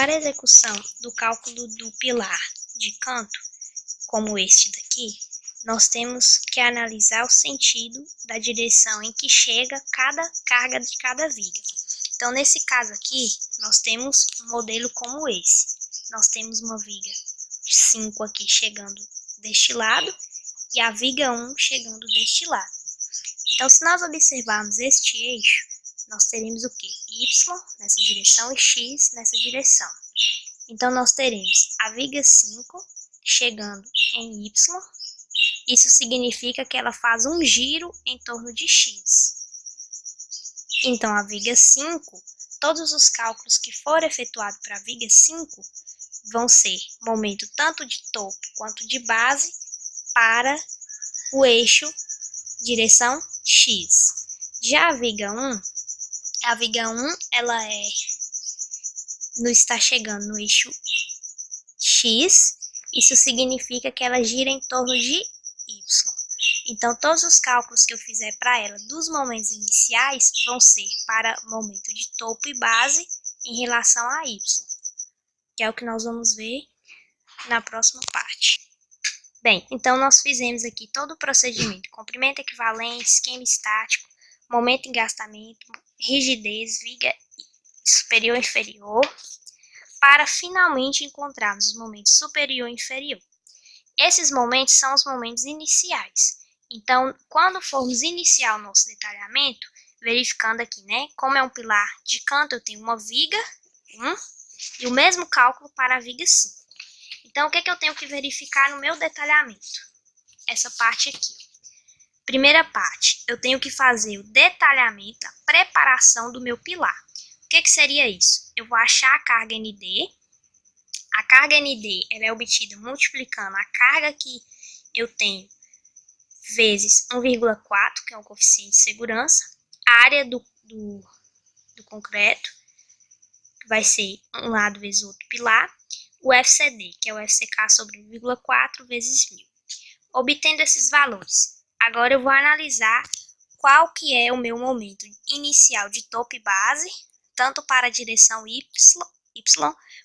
Para a execução do cálculo do pilar de canto, como este daqui, nós temos que analisar o sentido da direção em que chega cada carga de cada viga. Então, nesse caso aqui, nós temos um modelo como esse. Nós temos uma viga 5 aqui chegando deste lado e a viga 1 chegando deste lado. Então, se nós observarmos este eixo, nós teremos o quê? Y nessa direção e X nessa direção. Então, nós teremos a viga 5 chegando em Y. Isso significa que ela faz um giro em torno de X. Então, a viga 5, todos os cálculos que forem efetuados para a viga 5 vão ser momento tanto de topo quanto de base para o eixo direção X. Já a viga 1 ela está chegando no eixo X, isso significa que ela gira em torno de Y. Então, todos os cálculos que eu fizer para ela dos momentos iniciais vão ser para momento de topo e base em relação a Y, que é o que nós vamos ver na próxima parte. Bem, então nós fizemos aqui todo o procedimento: comprimento equivalente, esquema estático, momento em gastamento, rigidez, viga superior e inferior, para finalmente encontrarmos os momentos superior e inferior. Esses momentos são os momentos iniciais. Então, quando formos iniciar o nosso detalhamento, verificando aqui, né, como é um pilar de canto, eu tenho uma viga 1 e o mesmo cálculo para a viga 5. Então, o que eu tenho que verificar no meu detalhamento? Essa parte aqui. Primeira parte, eu tenho que fazer o detalhamento, a preparação do meu pilar. O que seria isso? Eu vou achar a carga ND. A carga ND ela é obtida multiplicando a carga que eu tenho vezes 1,4, que é o coeficiente de segurança, a área do concreto, que vai ser um lado vezes o outro pilar, o FCD, que é o FCK sobre 1,4 vezes 1000. Obtendo esses valores, agora eu vou analisar qual que é o meu momento inicial de topo e base, tanto para a direção Y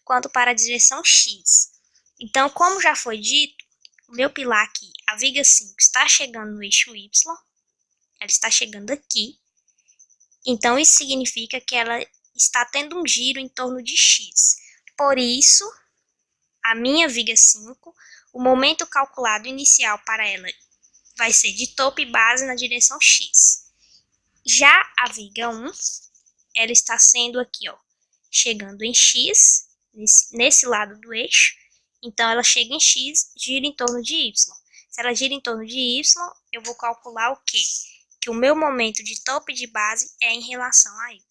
quanto para a direção X. Então, como já foi dito, o meu pilar aqui, a viga 5, está chegando no eixo Y, ela está chegando aqui. Então, isso significa que ela está tendo um giro em torno de X. Por isso, a minha viga 5, o momento calculado inicial para ela vai ser de topo e base na direção X. Já a viga 1, ela está sendo aqui, ó, chegando em X, nesse lado do eixo. Então, ela chega em X, gira em torno de Y. Se ela gira em torno de Y, eu vou calcular o quê? Que o meu momento de topo e de base é em relação a Y.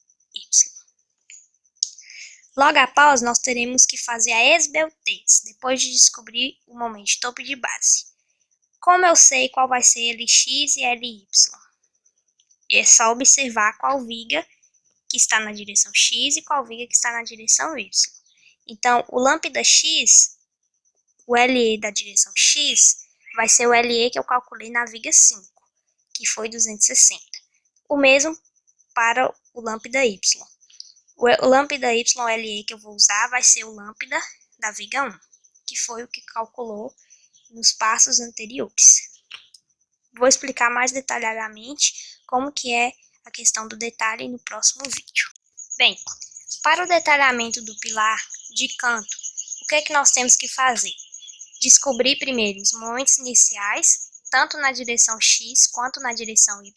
Logo após, nós teremos que fazer a esbeltez, depois de descobrir o momento de topo e de base. Como eu sei qual vai ser LX e LY? É só observar qual viga que está na direção X e qual viga que está na direção Y. Então, o lambda X, o LE da direção X, vai ser o LE que eu calculei na viga 5, que foi 260. O mesmo para o lambda Y. O lambda YLE que eu vou usar vai ser o lambda da viga 1, que foi o que calculou nos passos anteriores. Vou explicar mais detalhadamente como que é a questão do detalhe no próximo vídeo. Bem, para o detalhamento do pilar de canto, o que é que nós temos que fazer? Descobrir primeiro os momentos iniciais, tanto na direção X quanto na direção Y.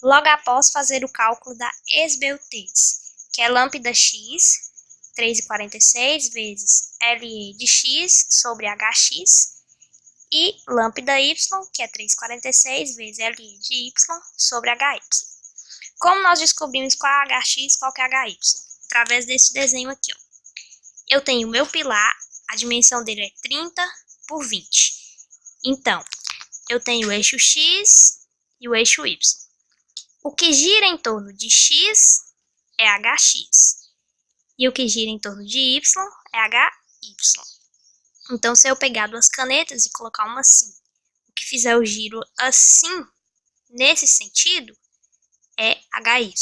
Logo após, fazer o cálculo da esbeltez, que é lambda X, 3,46 vezes LE de X sobre HX, e lambda Y, que é 3,46 vezes LE de Y sobre HY. Como nós descobrimos qual é HX e qual que é HY? Através desse desenho aqui, ó. Eu tenho o meu pilar, a dimensão dele é 30 por 20. Então, eu tenho o eixo X e o eixo Y. O que gira em torno de X é HX. E o que gira em torno de Y é HY. Então, se eu pegar duas canetas e colocar uma assim, o que fizer o giro assim, nesse sentido, é HY.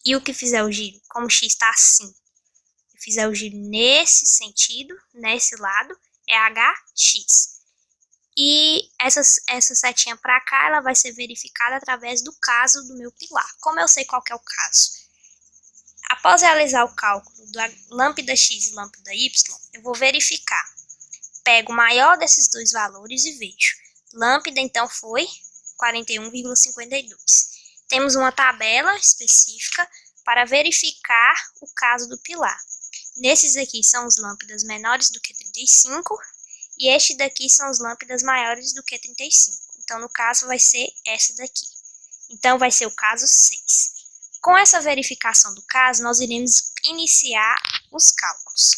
E o que fizer o giro, como X está assim, e fizer o giro nesse sentido, nesse lado, é HX. E essa setinha para cá, ela vai ser verificada através do caso do meu pilar. Como eu sei qual que é o caso? Após realizar o cálculo da lambda x e lambda y, eu vou verificar. Pego o maior desses dois valores e vejo. Lambda, então, foi 41,52. Temos uma tabela específica para verificar o caso do pilar. Nesses aqui são os lambdas menores do que 35 e este daqui são os lambdas maiores do que 35. Então, no caso, vai ser essa daqui. Então, vai ser o caso 6. Com essa verificação do caso, nós iremos iniciar os cálculos.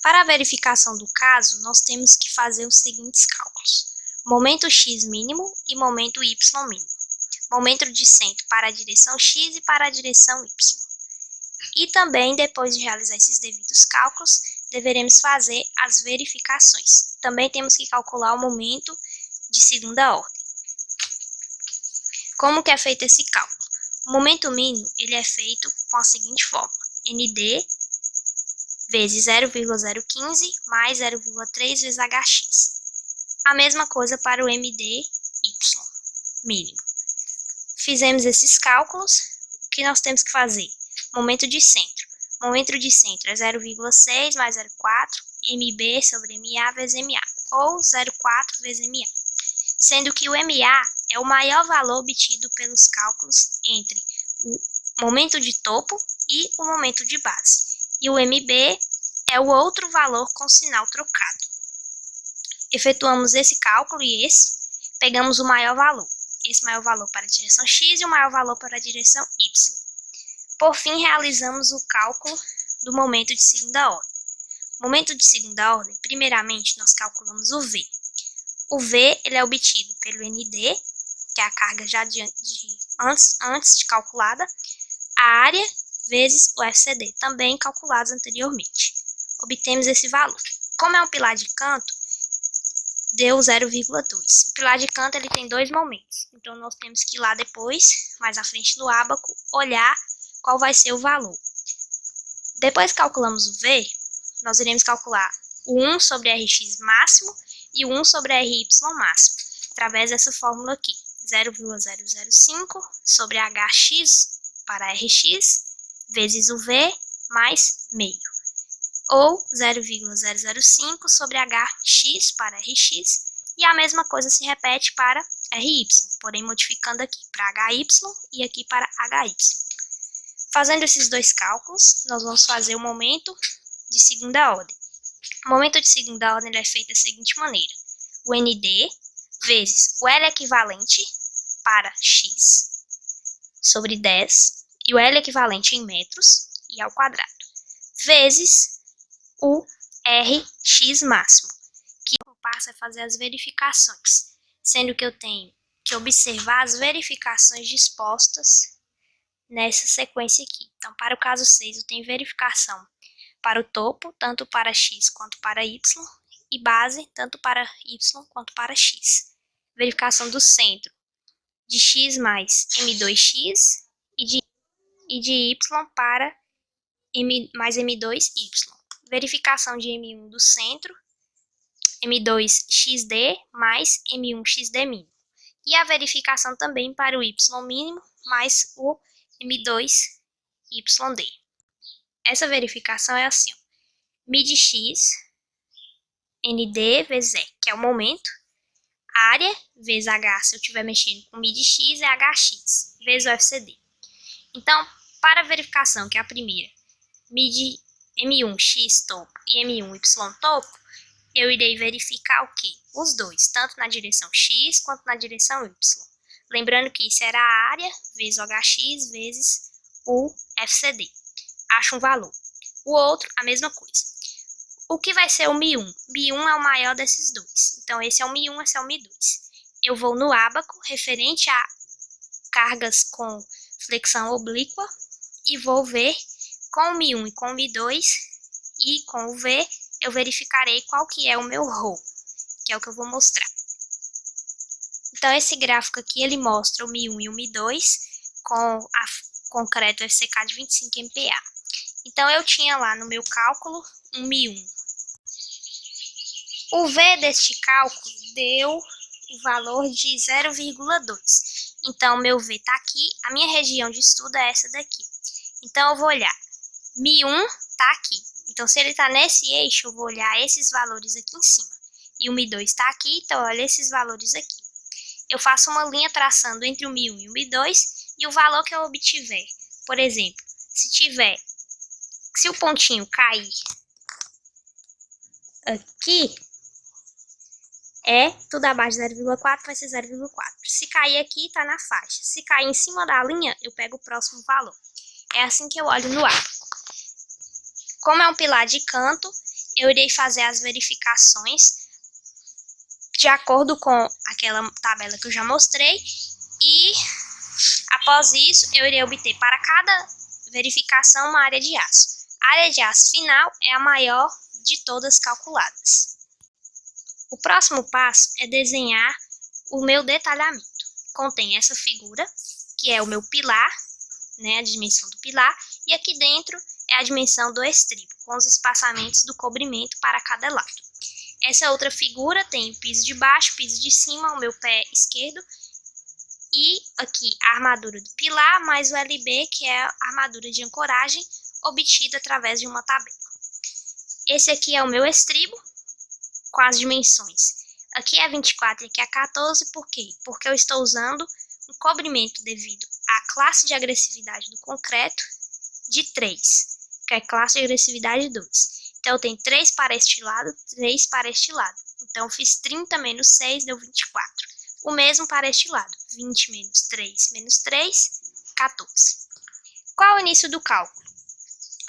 Para a verificação do caso, nós temos que fazer os seguintes cálculos. Momento x mínimo e momento y mínimo. Momento de centro para a direção x e para a direção y. E também, depois de realizar esses devidos cálculos, deveremos fazer as verificações. Também temos que calcular o momento de segunda ordem. Como que é feito esse cálculo? O momento mínimo ele é feito com a seguinte fórmula. ND vezes 0,015 mais 0,3 vezes HX. A mesma coisa para o MDY mínimo. Fizemos esses cálculos, o que nós temos que fazer? Momento de centro. Momento de centro é 0,6 mais 0,4 MB sobre MA vezes MA, ou 0,4 vezes MA. Sendo que o MA é o maior valor obtido pelos cálculos entre o momento de topo e o momento de base. E o MB é o outro valor com sinal trocado. Efetuamos esse cálculo e pegamos o maior valor. Esse maior valor para a direção x e o maior valor para a direção y. Por fim, realizamos o cálculo do momento de segunda ordem. Momento de segunda ordem, primeiramente, nós calculamos o V. O V ele é obtido pelo ND, que é a carga já antes de calculada, a área vezes o FCD, também calculados anteriormente. Obtemos esse valor. Como é um pilar de canto, deu 0,2. O pilar de canto ele tem dois momentos, então nós temos que ir lá depois, mais à frente no ábaco, olhar qual vai ser o valor. Depois que calculamos o V, nós iremos calcular o 1 sobre RX máximo e o 1 sobre RY máximo, através dessa fórmula aqui, 0,005 sobre HX para RX, vezes o V mais meio, ou 0,005 sobre HX para RX, e a mesma coisa se repete para RY, porém modificando aqui para HY e aqui para HY. Fazendo esses dois cálculos, nós vamos fazer o momento de segunda ordem. O momento de segunda ordem é feito da seguinte maneira. O ND vezes o L equivalente para X sobre 10, e o L equivalente em metros, e ao quadrado, vezes o RX máximo, que eu passo a fazer as verificações, sendo que eu tenho que observar as verificações dispostas nessa sequência aqui. Então, para o caso 6, eu tenho verificação para o topo, tanto para x quanto para y, e base, tanto para y quanto para x. Verificação do centro de x mais m2x e de y para m mais m2y. Verificação de m1 do centro, m2xd mais m1xd mínimo. E a verificação também para o y mínimo mais o m2yd. Essa verificação é assim, mid x, nd vezes e, que é o momento, área vezes h, se eu estiver mexendo com mid x, é hx, vezes o FCD. Então, para a verificação, que é a primeira, mid m1x topo e m1y topo, eu irei verificar o quê? Os dois, tanto na direção x quanto na direção y. Lembrando que isso era a área vezes o hx vezes o FCD. Acho um valor. O outro, a mesma coisa. O que vai ser o Mi1? Mi1 é o maior desses dois. Então, esse é o Mi1, esse é o Mi2. Eu vou no ábaco, referente a cargas com flexão oblíqua, e vou ver com o Mi1 e com o Mi2, e com o V, eu verificarei qual que é o meu ρ, que é o que eu vou mostrar. Então, esse gráfico aqui, ele mostra o Mi1 e o Mi2 com a concreto FCK de 25 MPa. Então, eu tinha lá no meu cálculo um Mi1. O V deste cálculo deu o valor de 0,2. Então, meu V está aqui. A minha região de estudo é essa daqui. Então, eu vou olhar. Mi1 está aqui. Então, se ele está nesse eixo, eu vou olhar esses valores aqui em cima. E o Mi2 está aqui, então olha esses valores aqui. Eu faço uma linha traçando entre o Mi1 e o Mi2 e o valor que eu obtiver. Por exemplo, se o pontinho cair aqui, tudo abaixo de 0,4 vai ser 0,4. Se cair aqui, está na faixa. Se cair em cima da linha, eu pego o próximo valor. É assim que eu olho no arco. Como é um pilar de canto, eu irei fazer as verificações de acordo com aquela tabela que eu já mostrei. E, após isso, eu irei obter para cada verificação uma área de aço. A área de aço final é a maior de todas calculadas. O próximo passo é desenhar o meu detalhamento. Contém essa figura, que é o meu pilar, né, a dimensão do pilar, e aqui dentro é a dimensão do estribo, com os espaçamentos do cobrimento para cada lado. Essa outra figura tem o piso de baixo, piso de cima, o meu pé esquerdo, e aqui a armadura do pilar, mais o LB, que é a armadura de ancoragem, obtida através de uma tabela. Esse aqui é o meu estribo, com as dimensões. Aqui é 24 e aqui é 14, por quê? Porque eu estou usando um cobrimento devido à classe de agressividade do concreto de 3, que é classe de agressividade 2. Então, eu tenho 3 para este lado, 3 para este lado. Então, eu fiz 30 menos 6, deu 24. O mesmo para este lado, 20 menos 3, 14. Qual é o início do cálculo?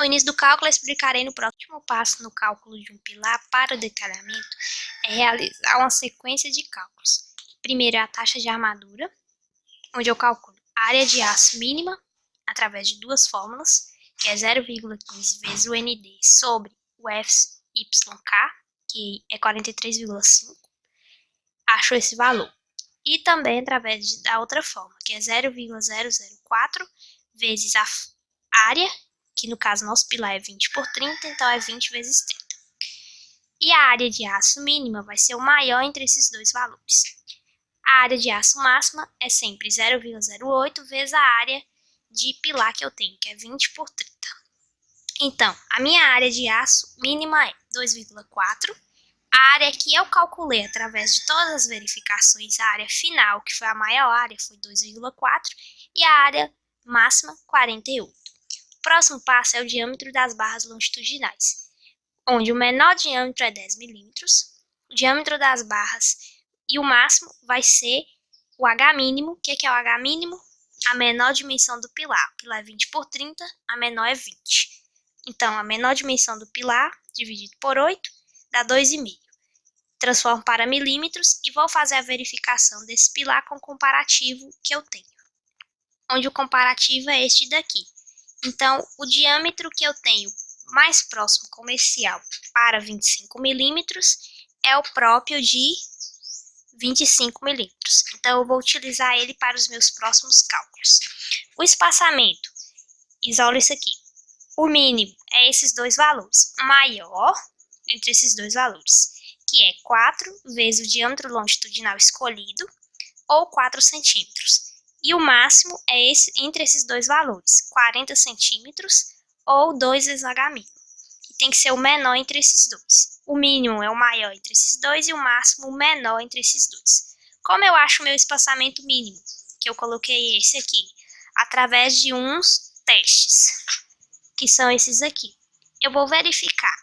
O início do cálculo eu explicarei no próximo passo. No cálculo de um pilar para o detalhamento é realizar uma sequência de cálculos. Primeiro é a taxa de armadura, onde eu calculo a área de aço mínima através de duas fórmulas, que é 0,15 vezes o ND sobre o FYK, que é 43,5. Acho esse valor. E também através da outra forma, que é 0,004 vezes a área, que no caso nosso pilar é 20 por 30, então é 20 vezes 30. E a área de aço mínima vai ser o maior entre esses dois valores. A área de aço máxima é sempre 0,08 vezes a área de pilar que eu tenho, que é 20 por 30. Então, a minha área de aço mínima é 2,4. A área que eu calculei através de todas as verificações, a área final, que foi a maior área, foi 2,4. E a área máxima, 48. O próximo passo é o diâmetro das barras longitudinais, onde o menor diâmetro é 10 milímetros. O diâmetro das barras e o máximo vai ser o H mínimo. O que é o H mínimo? A menor dimensão do pilar. O pilar é 20 por 30, a menor é 20. Então, a menor dimensão do pilar, dividido por 8, dá 2,5. Transformo para milímetros e vou fazer a verificação desse pilar com o comparativo que eu tenho. Onde o comparativo é este daqui. Então, o diâmetro que eu tenho mais próximo comercial para 25 milímetros é o próprio de 25 milímetros. Então, eu vou utilizar ele para os meus próximos cálculos. O espaçamento, isola isso aqui. O mínimo é esses dois valores. O maior entre esses dois valores, que é 4 vezes o diâmetro longitudinal escolhido, ou 4 centímetros. E o máximo é entre esses dois valores, 40 centímetros ou 2 vezes H mínimo. E tem que ser o menor entre esses dois. O mínimo é o maior entre esses dois e o máximo o menor entre esses dois. Como eu acho o meu espaçamento mínimo? Que eu coloquei esse aqui, através de uns testes, que são esses aqui. Eu vou verificar.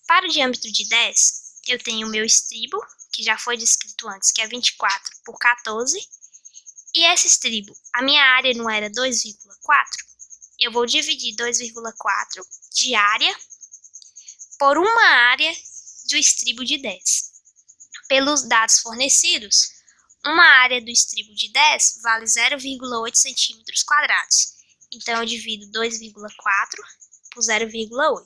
Para o diâmetro de 10, eu tenho o meu estribo, que já foi descrito antes, que é 24 por 14. E esse estribo, a minha área não era 2,4, eu vou dividir 2,4 de área por uma área do estribo de 10. Pelos dados fornecidos, uma área do estribo de 10 vale 0,8 centímetros quadrados. Então, eu divido 2,4 por 0,8.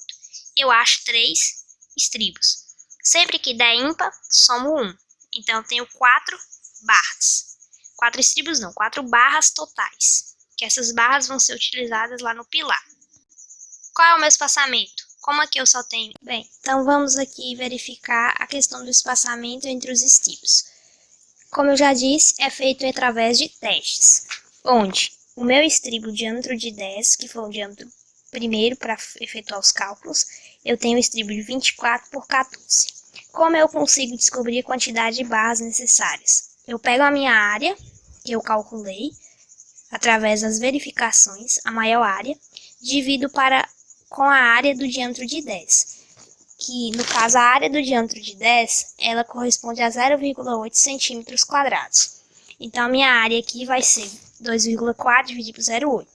Eu acho 3 estribos. Sempre que der ímpar, somo 1. Então, eu tenho 4 barras. 4 estribos não, 4 barras totais. Que essas barras vão ser utilizadas lá no pilar. qual é o meu espaçamento? Como aqui eu só tenho... Bem, então vamos aqui verificar a questão do espaçamento entre os estribos. Como eu já disse, é feito através de testes, onde o meu estribo diâmetro de 10, que foi o diâmetro primeiro para efetuar os cálculos, eu tenho o estribo de 24 por 14. Como eu consigo descobrir a quantidade de barras necessárias? Eu pego a minha área, que eu calculei, através das verificações, a maior área, divido com a área do diâmetro de 10. Que, no caso, a área do diâmetro de 10, ela corresponde a 0,8 centímetros quadrados. Então, a minha área aqui vai ser 2,4 dividido por 0,8.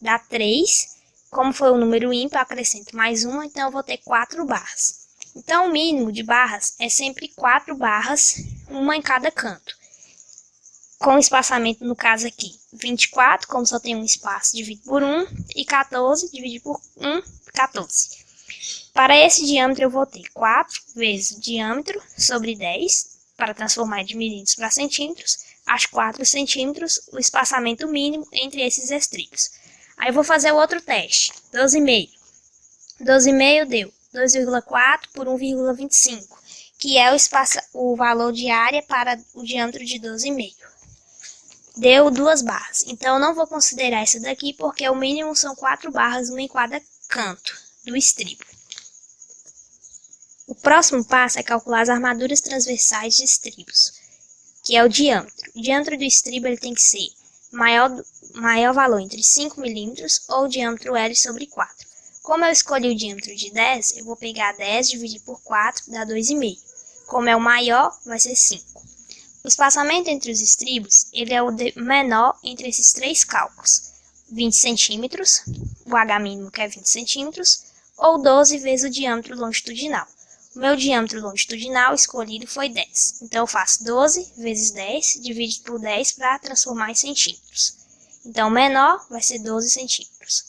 Dá 3. Como foi o número ímpar, acrescento mais 1, então eu vou ter 4 barras. Então, o mínimo de barras é sempre 4 barras, uma em cada canto. Com espaçamento, no caso aqui, 24, como só tem um espaço, divido por 1, e 14, dividido por 1, 14. Para esse diâmetro, eu vou ter 4 vezes o diâmetro sobre 10, para transformar de milímetros para centímetros, acho 4 centímetros, o espaçamento mínimo entre esses estribos. Aí eu vou fazer o outro teste, 12,5. 12,5 deu 2,4 por 1,25, que é o valor de área para o diâmetro de 12,5. Deu 2 barras, então eu não vou considerar essa daqui, porque o mínimo são 4 barras, uma em cada canto do estribo. O próximo passo é calcular as armaduras transversais de estribos, que é o diâmetro. O diâmetro do estribo ele tem que ser maior valor entre 5 milímetros ou o diâmetro L sobre 4. Como eu escolhi o diâmetro de 10, eu vou pegar 10 dividir por 4, dá 2,5. Como é o maior, vai ser 5. O espaçamento entre os estribos ele é o menor entre esses três cálculos. 20 centímetros, o H mínimo que é 20 centímetros, ou 12 vezes o diâmetro longitudinal. O meu diâmetro longitudinal escolhido foi 10. Então, eu faço 12 vezes 10, dividido por 10 para transformar em centímetros. Então, o menor vai ser 12 centímetros.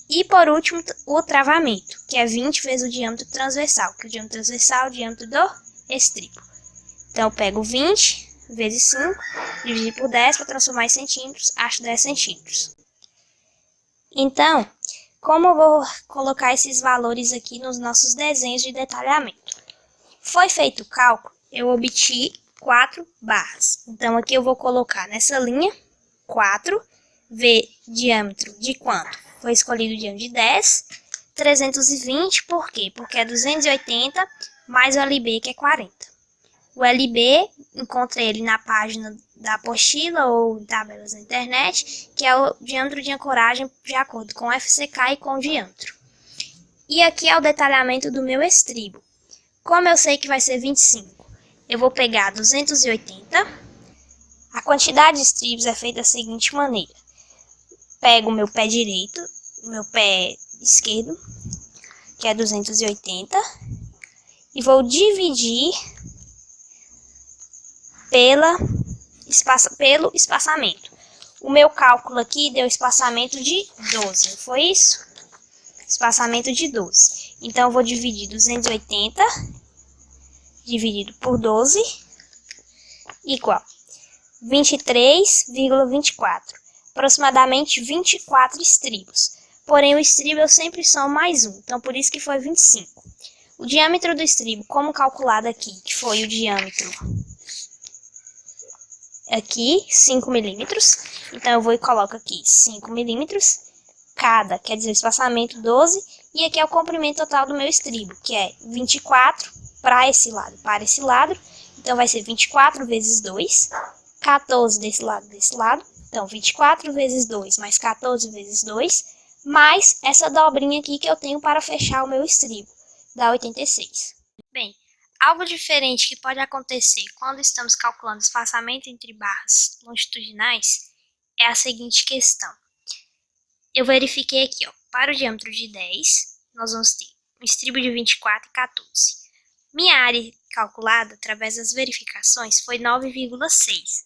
E, por último, o travamento, que é 20 vezes o diâmetro transversal, que o diâmetro transversal é o diâmetro do estribo. Então, eu pego 20 vezes 5, dividido por 10 para transformar em centímetros, acho 10 centímetros. Então, como eu vou colocar esses valores aqui nos nossos desenhos de detalhamento? Foi feito o cálculo, eu obtive 4 barras. Então, aqui eu vou colocar nessa linha 4, V diâmetro de quanto? Foi escolhido o diâmetro de 10, 320, por quê? Porque é 280 mais o LB, que é 40. O LB, encontrei ele na página da apostila ou tabelas na internet, que é o diâmetro de ancoragem de acordo com o FCK e com o diâmetro. E aqui é o detalhamento do meu estribo. Como eu sei que vai ser 25, eu vou pegar 280. A quantidade de estribos é feita da seguinte maneira. Pego o meu pé direito, o meu pé esquerdo, que é 280, e vou dividir pelo espaçamento. O meu cálculo aqui deu espaçamento de 12, não foi isso? Espaçamento de 12. Então, eu vou dividir 280 dividido por 12 igual 23,24. Aproximadamente 24 estribos. Porém, o estribo eu sempre somo mais um, então por isso que foi 25. O diâmetro do estribo, como calculado aqui, que foi o diâmetro aqui, 5 milímetros. Então, eu vou e coloco aqui 5 milímetros. Cada, quer dizer, o espaçamento 12. E aqui é o comprimento total do meu estribo, que é 24 para esse lado. Então, vai ser 24 vezes 2. 14 desse lado. Então, 24 vezes 2 mais 14 vezes 2. Mais essa dobrinha aqui que eu tenho para fechar o meu estribo. Dá 86. Bem, algo diferente que pode acontecer quando estamos calculando o espaçamento entre barras longitudinais é a seguinte questão. Eu verifiquei aqui, para o diâmetro de 10, nós vamos ter um estribo de 24 e 14. Minha área calculada através das verificações foi 9,6.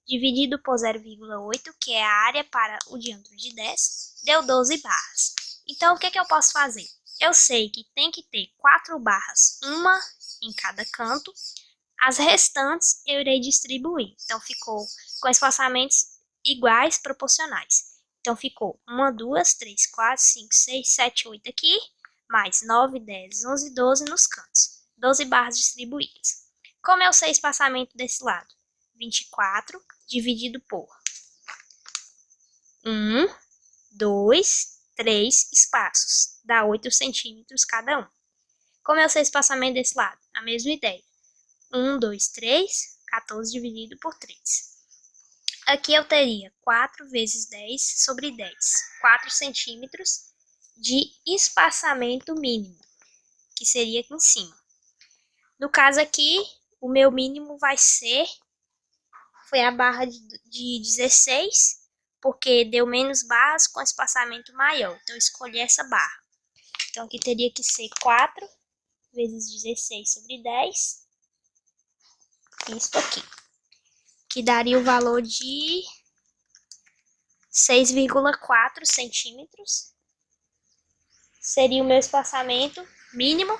Dividido por 0,8, que é a área para o diâmetro de 10, deu 12 barras. Então, o que eu posso fazer? Eu sei que tem que ter 4 barras, uma em cada canto. As restantes eu irei distribuir. Então, ficou com espaçamentos iguais, proporcionais. Então, ficou 1, 2, 3, 4, 5, 6, 7, 8 aqui, mais 9, 10, 11, 12 nos cantos. 12 barras distribuídas. Como é o seu espaçamento desse lado? 24 dividido por 1, 2, 3 espaços. Dá 8 centímetros cada um. Como é o seu espaçamento desse lado? A mesma ideia. 1, 2, 3, 14 dividido por 3. Aqui eu teria 4 vezes 10 sobre 10. 4 centímetros de espaçamento mínimo, que seria aqui em cima. No caso aqui, o meu mínimo foi a barra de 16, porque deu menos barras com espaçamento maior. Então, eu escolhi essa barra. Então, aqui teria que ser 4 vezes 16 sobre 10. Isso aqui. Que daria o valor de 6,4 centímetros. Seria o meu espaçamento mínimo.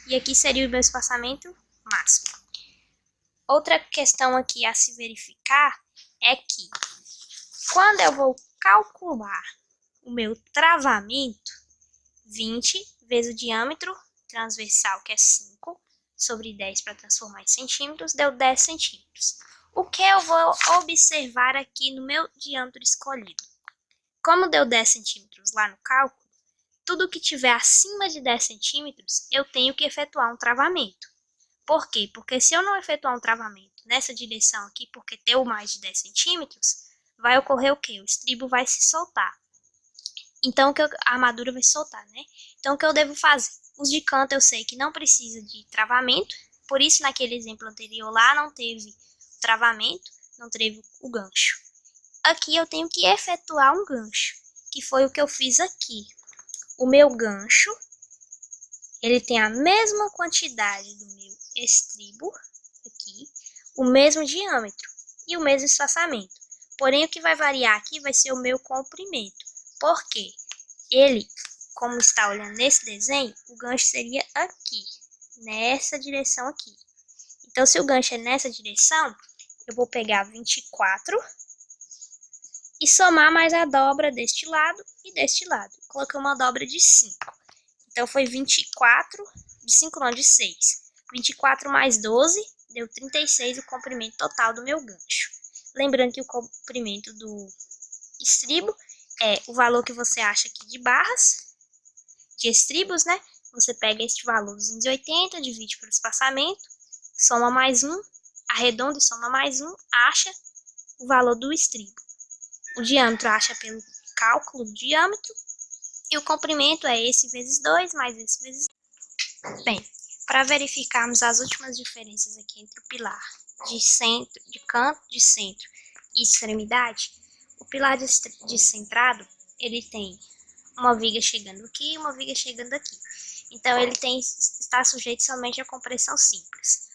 E aqui seria o meu espaçamento máximo. Outra questão aqui a se verificar é que quando eu vou calcular o meu travamento, 20 vezes o diâmetro transversal, que é 5, sobre 10 para transformar em centímetros, deu 10 centímetros. O que eu vou observar aqui no meu diâmetro escolhido? Como deu 10 centímetros lá no cálculo, tudo que tiver acima de 10 centímetros, eu tenho que efetuar um travamento. Por quê? Porque se eu não efetuar um travamento nessa direção aqui, porque deu mais de 10 centímetros, vai ocorrer o quê? O estribo vai se soltar. Então, a armadura vai se soltar, né? Então, o que eu devo fazer? Os de canto eu sei que não precisa de travamento, por isso naquele exemplo anterior lá não teve travamento, não teve o gancho. Aqui eu tenho que efetuar um gancho, que foi o que eu fiz aqui. O meu gancho, ele tem a mesma quantidade do meu estribo, aqui, o mesmo diâmetro e o mesmo espaçamento. Porém, o que vai variar aqui vai ser o meu comprimento. Por quê? Ele, como está olhando nesse desenho, o gancho seria aqui, nessa direção aqui. Então, se o gancho é nessa direção, eu vou pegar 24 e somar mais a dobra deste lado e deste lado. Coloquei uma dobra de 5. Então, foi 24, de 5 não, de 6. 24 mais 12, deu 36 o comprimento total do meu gancho. Lembrando que o comprimento do estribo é o valor que você acha aqui de barras, de estribos, né? Você pega este valor 280, divide pelo espaçamento, soma mais 1, arredonda e soma mais 1, acha o valor do estribo. O diâmetro acha pelo cálculo do diâmetro. E o comprimento é esse vezes 2, mais esse vezes 2. Bem, para verificarmos as últimas diferenças aqui entre o pilar de centro, de canto, de centro e extremidade, o pilar de centrado, ele tem uma viga chegando aqui e uma viga chegando aqui. Então, ele está sujeito somente a compressão simples.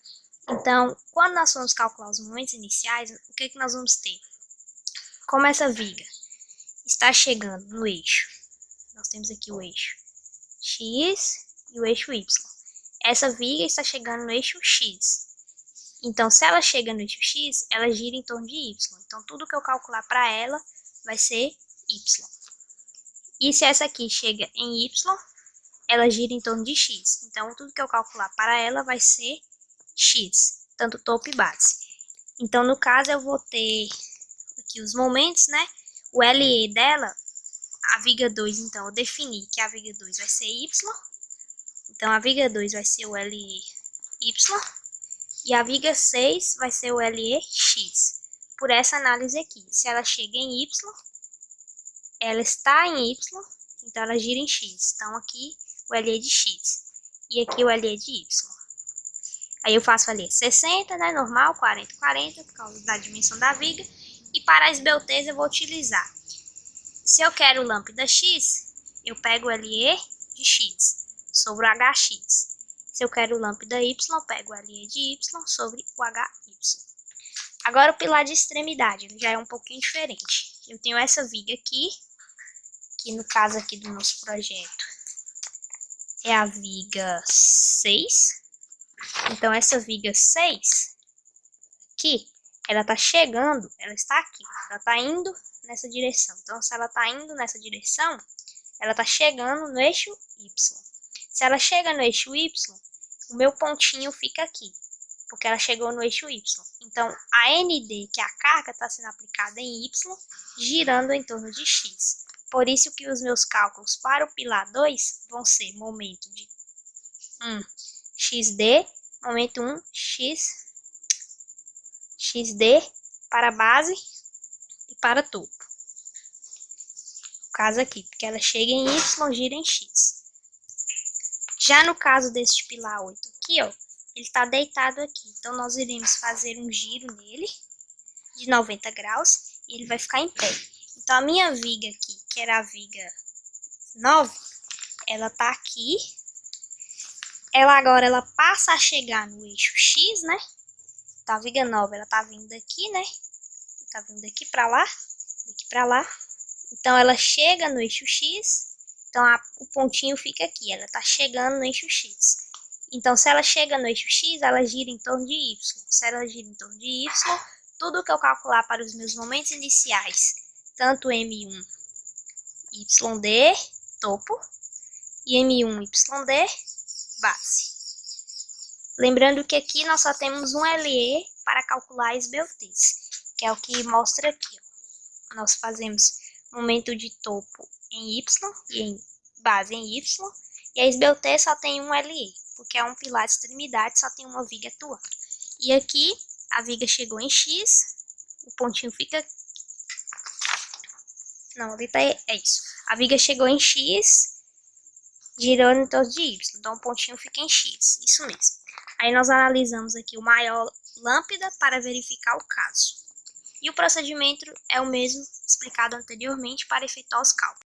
Então, quando nós formos calcular os momentos iniciais, o que nós vamos ter? Como essa viga está chegando no eixo, nós temos aqui o eixo X e o eixo Y. Essa viga está chegando no eixo X. Então, se ela chega no eixo X, ela gira em torno de Y. Então, tudo que eu calcular para ela vai ser Y. E se essa aqui chega em Y, ela gira em torno de X. Então, tudo que eu calcular para ela vai ser X, tanto topo e base. Então, no caso, eu vou ter aqui os momentos, né? O LE dela, a viga 2, então, eu defini que a viga 2 vai ser Y. Então, a viga 2 vai ser o LE Y. E a viga 6 vai ser o LE X. Por essa análise aqui, se ela chega em Y, ela está em Y, então ela gira em X. Então, aqui o LE de X. E aqui o LE de Y. Aí eu faço ali 60, né? Normal, 40, 40, por causa da dimensão da viga. E para a esbelteza eu vou utilizar. Se eu quero lâmpada X, eu pego o LE de X sobre o HX. Se eu quero lâmpada Y, eu pego o LE de Y sobre o HY. Agora o pilar de extremidade já é um pouquinho diferente. Eu tenho essa viga aqui, que no caso aqui do nosso projeto é a viga 6. Então essa viga 6 aqui, ela tá chegando, ela está aqui, ela tá indo nessa direção. Então, se ela está indo nessa direção, ela está chegando no eixo Y. Se ela chega no eixo Y, o meu pontinho fica aqui, porque ela chegou no eixo Y. Então, a ND, que é a carga, está sendo aplicada em Y, girando em torno de X. Por isso que os meus cálculos para o pilar 2 vão ser momento de 1 XD, momento 1 XD para a base e para topo. No caso aqui, porque ela chega em Y, gira em X. Já no caso deste pilar 8 aqui, ó, ele está deitado aqui. Então, nós iremos fazer um giro nele de 90 graus e ele vai ficar em pé. Então, a minha viga aqui, que era a viga 9, ela tá aqui. Ela agora passa a chegar no eixo X, né? Então, a viga 9, ela tá vindo aqui, né? Tá vindo daqui pra lá, daqui pra lá. Então, ela chega no eixo X. Então, o pontinho fica aqui. Ela tá chegando no eixo X. Então, se ela chega no eixo X, ela gira em torno de Y. Se ela gira em torno de Y, tudo que eu calcular para os meus momentos iniciais, tanto M1 YD, topo, e M1 YD, base. Lembrando que aqui nós só temos um LE para calcular as BOTs, que é o que mostra aqui. Ó. Nós fazemos momento de topo em Y e em base em Y, e a SBOT só tem um LE, porque é um pilar de extremidade, só tem uma viga atuando. E aqui, a viga chegou em X, o pontinho fica... Não, ali tá... É isso. A viga chegou em X, girando em torno de Y, então o pontinho fica em X, isso mesmo. Aí nós analisamos aqui o maior lambda para verificar o caso. E o procedimento é o mesmo explicado anteriormente para efetuar os cálculos.